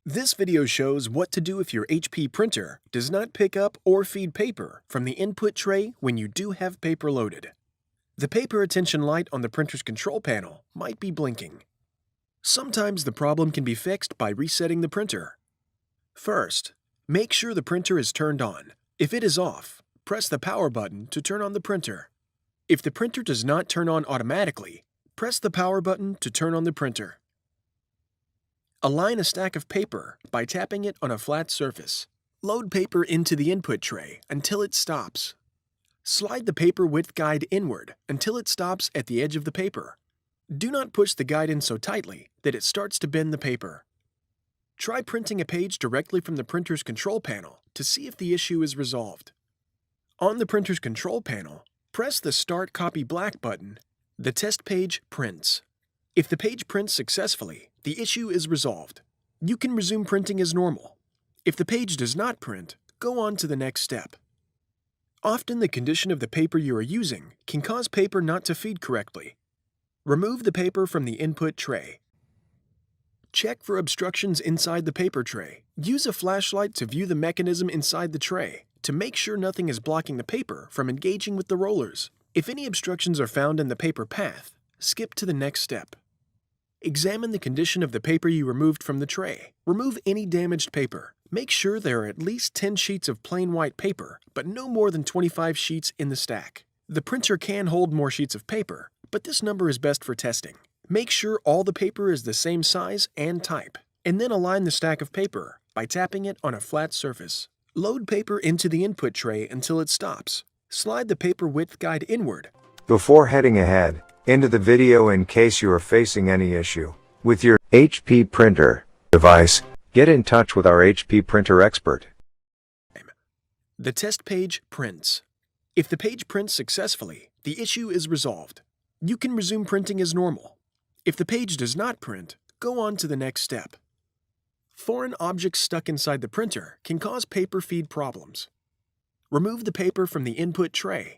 This video shows what to do if your HP printer does not pick up or feed paper from the input tray when you do have paper loaded. The paper attention light on the printer's control panel might be blinking. Sometimes the problem can be fixed by resetting the printer. First, make sure the printer is turned on. If it is off, press the power button to turn on the printer. If the printer does not turn on automatically, press the power button to turn on the printer. Align a stack of paper by tapping it on a flat surface. Load paper into the input tray until it stops. Slide the paper width guide inward until it stops at the edge of the paper. Do not push the guide in so tightly that it starts to bend the paper. Try printing a page directly from the printer's control panel to see if the issue is resolved. On the printer's control panel, press the Start Copy Black button. The test page prints. If the page prints successfully, the issue is resolved. You can resume printing as normal. If the page does not print, go on to the next step. Often the condition of the paper you are using can cause paper not to feed correctly. Remove the paper from the input tray. Check for obstructions inside the paper tray. Use a flashlight to view the mechanism inside the tray to make sure nothing is blocking the paper from engaging with the rollers. If any obstructions are found in the paper path, skip to the next step. Examine the condition of the paper you removed from the tray. Remove any damaged paper. Make sure there are at least 10 sheets of plain white paper, but no more than 25 sheets in the stack. The printer can hold more sheets of paper, but this number is best for testing. Make sure all the paper is the same size and type, and then align the stack of paper by tapping it on a flat surface. Load paper into the input tray until it stops. Slide the paper width guide inward. Before heading ahead into the video, in case you are facing any issue with your HP printer device, get in touch with our HP printer expert. The test page prints. If the page prints successfully, the issue is resolved. You can resume printing as normal. If the page does not print, go on to the next step. Foreign objects stuck inside the printer can cause paper feed problems. Remove the paper from the input tray.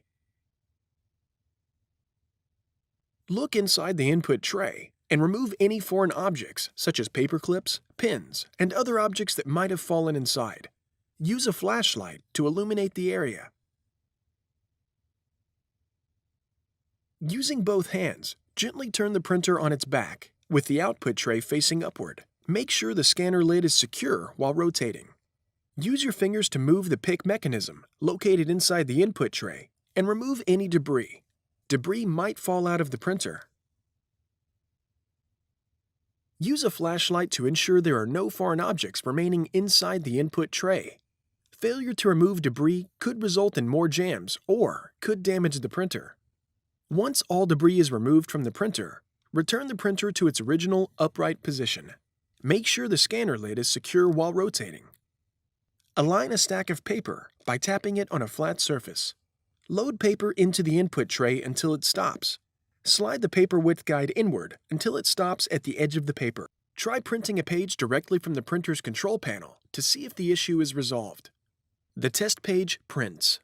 Look inside the input tray and remove any foreign objects such as paper clips, pins, and other objects that might have fallen inside. Use a flashlight to illuminate the area. Using both hands, gently turn the printer on its back with the output tray facing upward. Make sure the scanner lid is secure while rotating. Use your fingers to move the pick mechanism located inside the input tray and remove any debris. Debris might fall out of the printer. Use a flashlight to ensure there are no foreign objects remaining inside the input tray. Failure to remove debris could result in more jams or could damage the printer. Once all debris is removed from the printer, return the printer to its original upright position. Make sure the scanner lid is secure while rotating. Align a stack of paper by tapping it on a flat surface. Load paper into the input tray until it stops. Slide the paper width guide inward until it stops at the edge of the paper. Try printing a page directly from the printer's control panel to see if the issue is resolved. The test page prints.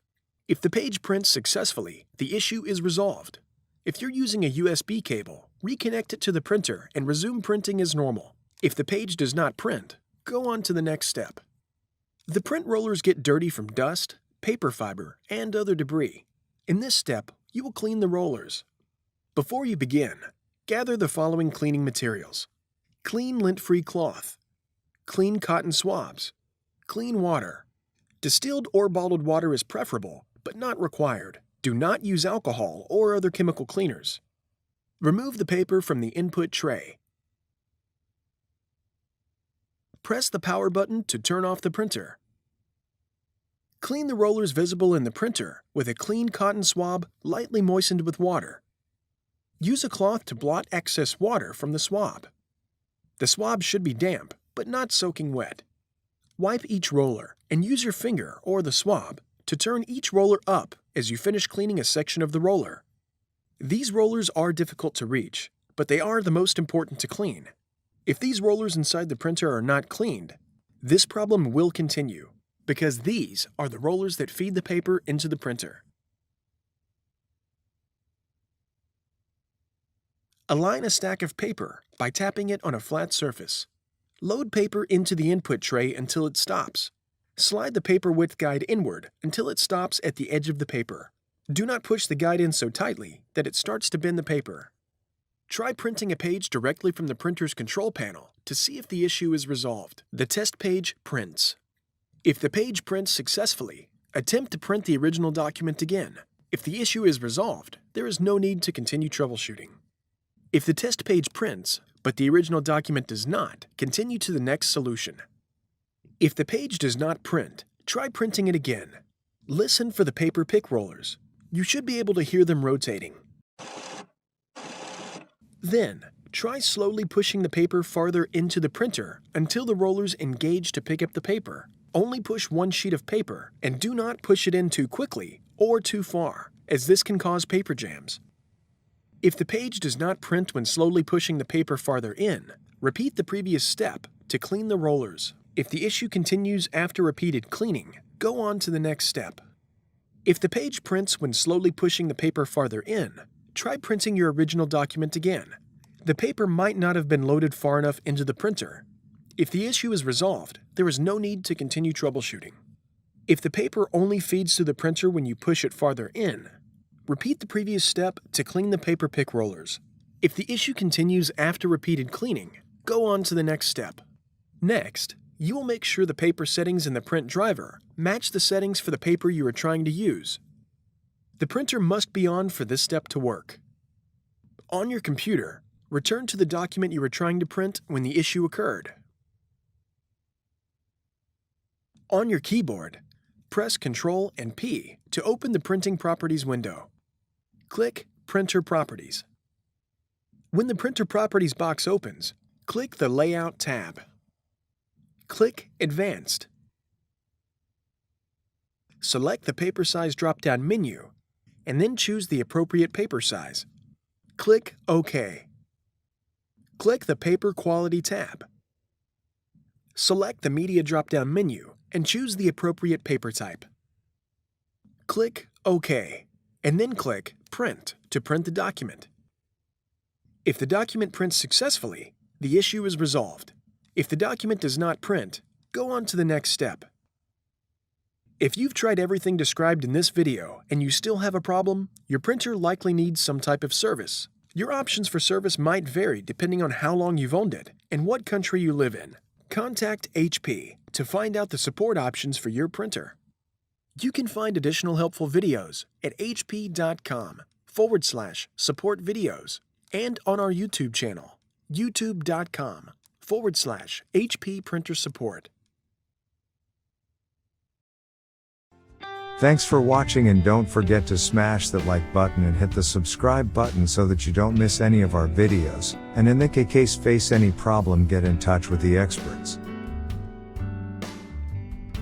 If the page prints successfully, the issue is resolved. If you're using a USB cable, reconnect it to the printer and resume printing as normal. If the page does not print, go on to the next step. The print rollers get dirty from dust, paper fiber, and other debris. In this step, you will clean the rollers. Before you begin, gather the following cleaning materials: clean lint-free cloth, clean cotton swabs, clean water. Distilled or bottled water is preferable, but not required. Do not use alcohol or other chemical cleaners. Remove the paper from the input tray. Press the power button to turn off the printer. Clean the rollers visible in the printer with a clean cotton swab lightly moistened with water. Use a cloth to blot excess water from the swab. The swab should be damp, but not soaking wet. Wipe each roller and use your finger or the swab to turn each roller up as you finish cleaning a section of the roller. These rollers are difficult to reach, but they are the most important to clean. If these rollers inside the printer are not cleaned, this problem will continue, because these are the rollers that feed the paper into the printer. Align a stack of paper by tapping it on a flat surface. Load paper into the input tray until it stops. Slide the paper width guide inward until it stops at the edge of the paper. Do not push the guide in so tightly that it starts to bend the paper. Try printing a page directly from the printer's control panel to see if the issue is resolved. The test page prints. If the page prints successfully, attempt to print the original document again. If the issue is resolved, there is no need to continue troubleshooting. If the test page prints, but the original document does not, continue to the next solution. If the page does not print, try printing it again. Listen for the paper pick rollers. You should be able to hear them rotating. Then, try slowly pushing the paper farther into the printer until the rollers engage to pick up the paper. Only push one sheet of paper and do not push it in too quickly or too far, as this can cause paper jams. If the page does not print when slowly pushing the paper farther in, repeat the previous step to clean the rollers. If the issue continues after repeated cleaning, go on to the next step. If the page prints when slowly pushing the paper farther in, try printing your original document again. The paper might not have been loaded far enough into the printer. If the issue is resolved, there is no need to continue troubleshooting. If the paper only feeds through the printer when you push it farther in, repeat the previous step to clean the paper pick rollers. If the issue continues after repeated cleaning, go on to the next step. Next, you will make sure the paper settings in the print driver match the settings for the paper you are trying to use. The printer must be on for this step to work. On your computer, return to the document you were trying to print when the issue occurred. On your keyboard, press Ctrl and P to open the Printing Properties window. Click Printer Properties. When the Printer Properties box opens, click the Layout tab. Click Advanced. Select the paper size drop-down menu and then choose the appropriate paper size. Click OK. Click the Paper Quality tab. Select the Media drop-down menu and choose the appropriate paper type. Click OK, and then click Print to print the document. If the document prints successfully, the issue is resolved. If the document does not print, go on to the next step. If you've tried everything described in this video and you still have a problem, your printer likely needs some type of service. Your options for service might vary depending on how long you've owned it and what country you live in. Contact HP to find out the support options for your printer. You can find additional helpful videos at hp.com/support videos and on our YouTube channel, youtube.com/HP printer support. Thanks for watching, and don't forget to smash that like button and hit the subscribe button so that you don't miss any of our videos. And in the case face any problem, get in touch with the experts.